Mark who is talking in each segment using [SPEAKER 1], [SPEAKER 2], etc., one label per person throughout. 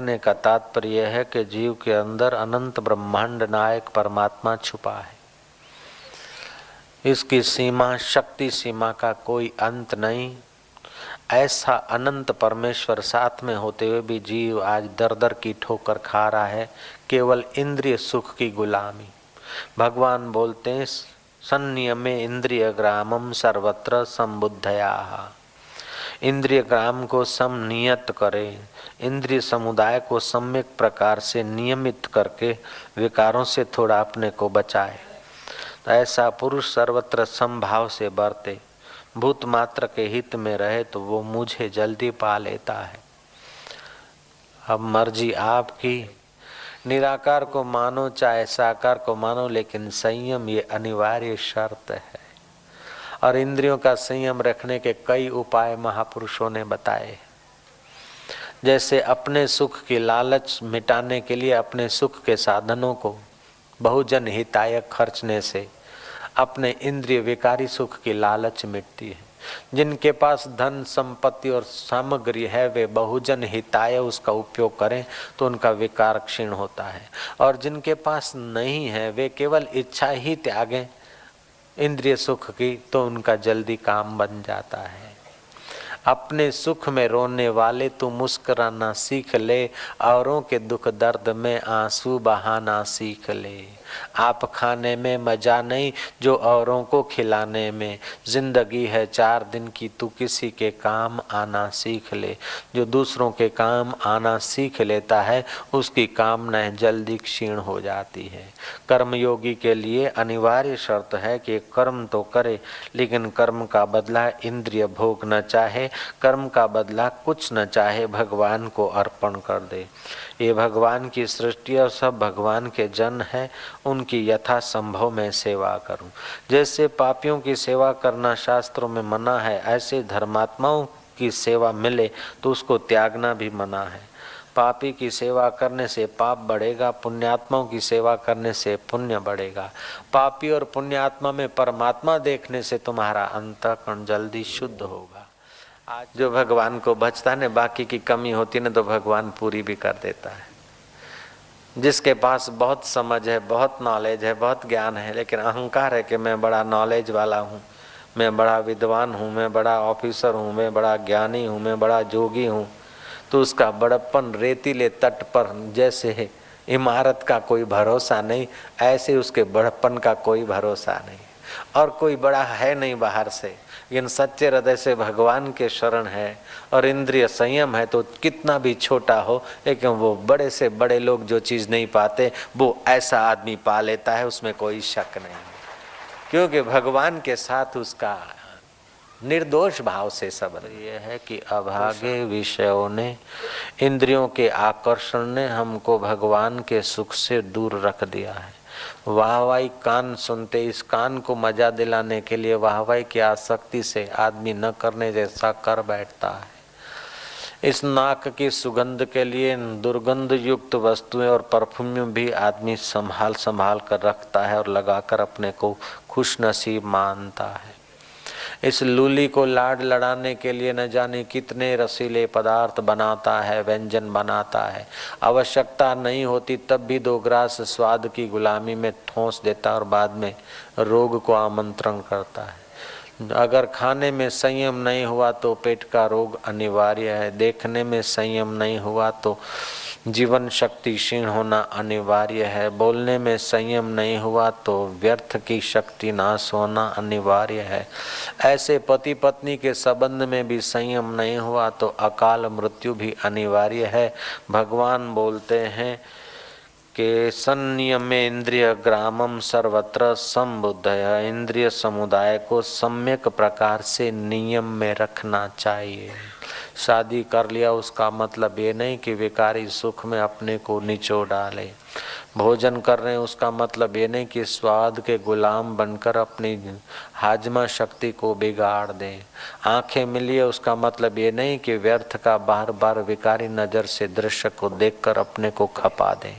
[SPEAKER 1] कहने का तात्पर्य यह है कि जीव के अंदर अनंत ब्रह्मांड नायक परमात्मा छुपा है। इसकी सीमा, शक्ति सीमा का कोई अंत नहीं। ऐसा अनंत परमेश्वर साथ में होते हुए भी जीव आज दर दर की ठोकर खा रहा है, केवल इंद्रिय सुख की गुलामी। भगवान बोलते हैं संयमे इंद्रिय ग्रामम सर्वत्र संबुद्धया। इंद्रिय ग्राम को समनियत करे, इंद्रिय समुदाय को सम्यक प्रकार से नियमित करके विकारों से थोड़ा अपने को बचाए। तो ऐसा पुरुष सर्वत्र समभाव से बरते, भूत मात्र के हित में रहे तो वो मुझे जल्दी पा लेता है। अब मर्जी आपकी, निराकार को मानो चाहे साकार को मानो, लेकिन संयम ये अनिवार्य शर्त है। और इंद्रियों का संयम रखने के कई उपाय महापुरुषों ने बताए। जैसे अपने सुख की लालच मिटाने के लिए अपने सुख के साधनों को बहुजन हितायक खर्चने से अपने इंद्रिय विकारी सुख की लालच मिटती है। जिनके पास धन संपत्ति और सामग्री है वे बहुजन हिताय उसका उपयोग करें तो उनका विकार क्षीण होता है, और जिनके पास नहीं है वे केवल इच्छा ही त्यागें इंद्रिय सुख की तो उनका जल्दी काम बन जाता है। अपने सुख में रोने वाले तू मुस्कुराना सीख ले, औरों के दुख दर्द में आंसू बहाना सीख ले। आप खाने में मजा नहीं जो औरों को खिलाने में, जिंदगी है 4 दिन की तू किसी के काम आना सीख ले। जो दूसरों के काम आना सीख लेता है उसकी कामनाएं जल्दी क्षीण हो जाती है। कर्मयोगी के लिए अनिवार्य शर्त है कि कर्म तो करे लेकिन कर्म का बदला इंद्रिय भोग न चाहे, कर्म का बदला कुछ न चाहे, भगवान को अर्पण कर दे। ये भगवान की सृष्टि और सब भगवान के जन है, उनकी यथा संभव में सेवा करूं। जैसे पापियों की सेवा करना शास्त्रों में मना है, ऐसे धर्मात्माओं की सेवा मिले तो उसको त्यागना भी मना है। पापी की सेवा करने से पाप बढ़ेगा, पुण्यात्माओं की सेवा करने से पुण्य बढ़ेगा। पापी और पुण्यात्मा में परमात्मा देखने से तुम्हारा अंतःकरण जल्दी शुद्ध होगा। आज जो भगवान को बचता है, बाकी की कमी होती है तो भगवान पूरी भी कर देता है। जिसके पास बहुत समझ है, बहुत नॉलेज है, बहुत ज्ञान है, लेकिन अहंकार है कि मैं बड़ा नॉलेज वाला हूँ, मैं बड़ा विद्वान हूँ, मैं बड़ा ऑफिसर हूँ, मैं बड़ा ज्ञानी हूँ, मैं बड़ा जोगी हूँ, तो उसका बड़प्पन रेतीले तट पर जैसे इमारत का कोई भरोसा नहीं, ऐसे उसके बड़प्पन का कोई भरोसा नहीं। और कोई बड़ा है नहीं बाहर से, लेकिन सच्चे हृदय से भगवान के शरण है और इंद्रिय संयम है तो कितना भी छोटा हो, लेकिन वो बड़े से बड़े लोग जो चीज़ नहीं पाते वो ऐसा आदमी पा लेता है, उसमें कोई शक नहीं। क्योंकि भगवान के साथ उसका निर्दोष भाव से संबंध ये है कि अभागे विषयों ने, इंद्रियों के आकर्षण ने हमको भगवान के सुख से दूर रख दिया है। वाहवाही कान सुनते, इस कान को मजा दिलाने के लिए वाहवाही की आसक्ति से आदमी न करने जैसा कर बैठता है। इस नाक की सुगंध के लिए दुर्गंध युक्त वस्तुएं और परफ्यूम भी आदमी संभाल कर रखता है और लगाकर अपने को खुश नसीब मानता है। इस लूली को लाड लड़ाने के लिए न जाने कितने रसीले पदार्थ बनाता है, व्यंजन बनाता है। आवश्यकता नहीं होती तब भी 2 ग्रास स्वाद की गुलामी में ठोंस देता और बाद में रोग को आमंत्रण करता है। अगर खाने में संयम नहीं हुआ तो पेट का रोग अनिवार्य है। देखने में संयम नहीं हुआ तो जीवन शक्ति क्षीण होना अनिवार्य है। बोलने में संयम नहीं हुआ तो व्यर्थ की शक्ति नाश होना अनिवार्य है। ऐसे पति पत्नी के संबंध में भी संयम नहीं हुआ तो अकाल मृत्यु भी अनिवार्य है। भगवान बोलते हैं कि संयमे इंद्रिय ग्रामम सर्वत्र संबुद्धय, इंद्रिय समुदाय को सम्यक प्रकार से नियम में रखना चाहिए। शादी कर लिया उसका मतलब ये नहीं कि विकारी सुख में अपने को निचोड़ डाले। भोजन कर रहे हैं उसका मतलब ये नहीं कि स्वाद के गुलाम बनकर अपनी हाजमा शक्ति को बिगाड़ दें। आंखें मिली है उसका मतलब ये नहीं कि व्यर्थ का बार बार विकारी नज़र से दृश्य को देखकर अपने को खपा दें।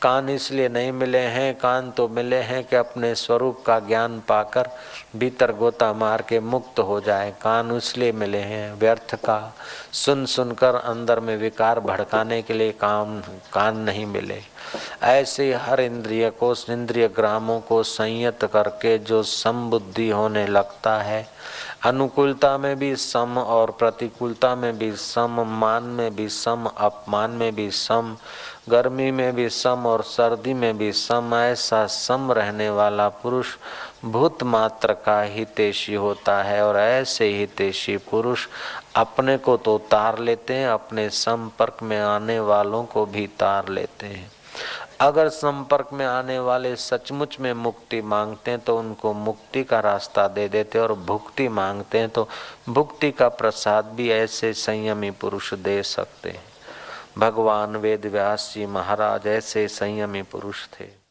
[SPEAKER 1] कान इसलिए नहीं मिले हैं, कान तो मिले हैं कि अपने स्वरूप का ज्ञान पाकर भीतर गोता मार के मुक्त हो जाए। कान इसलिए मिले हैं व्यर्थ का सुन सुनकर अंदर में विकार भड़काने के लिए कान नहीं मिले। ऐसे हर इंद्रिय को, इंद्रिय ग्रामों को संयत करके जो समबुद्धि होने लगता है, अनुकूलता में भी सम और प्रतिकूलता में भी सम, मान में भी सम, अपमान में भी सम, गर्मी में भी सम और सर्दी में भी सम, ऐसा सम रहने वाला पुरुष भूत मात्र का हितैषी होता है। और ऐसे हितैषी पुरुष अपने को तो तार लेते हैं, अपने संपर्क में आने वालों को भी तार लेते हैं। अगर संपर्क में आने वाले सचमुच में मुक्ति मांगते हैं तो उनको मुक्ति का रास्ता दे देते, और भुक्ति मांगते हैं तो भुक्ति का प्रसाद भी ऐसे संयमी पुरुष दे सकते हैं। भगवान वेद व्यास जी महाराज ऐसे संयमी पुरुष थे।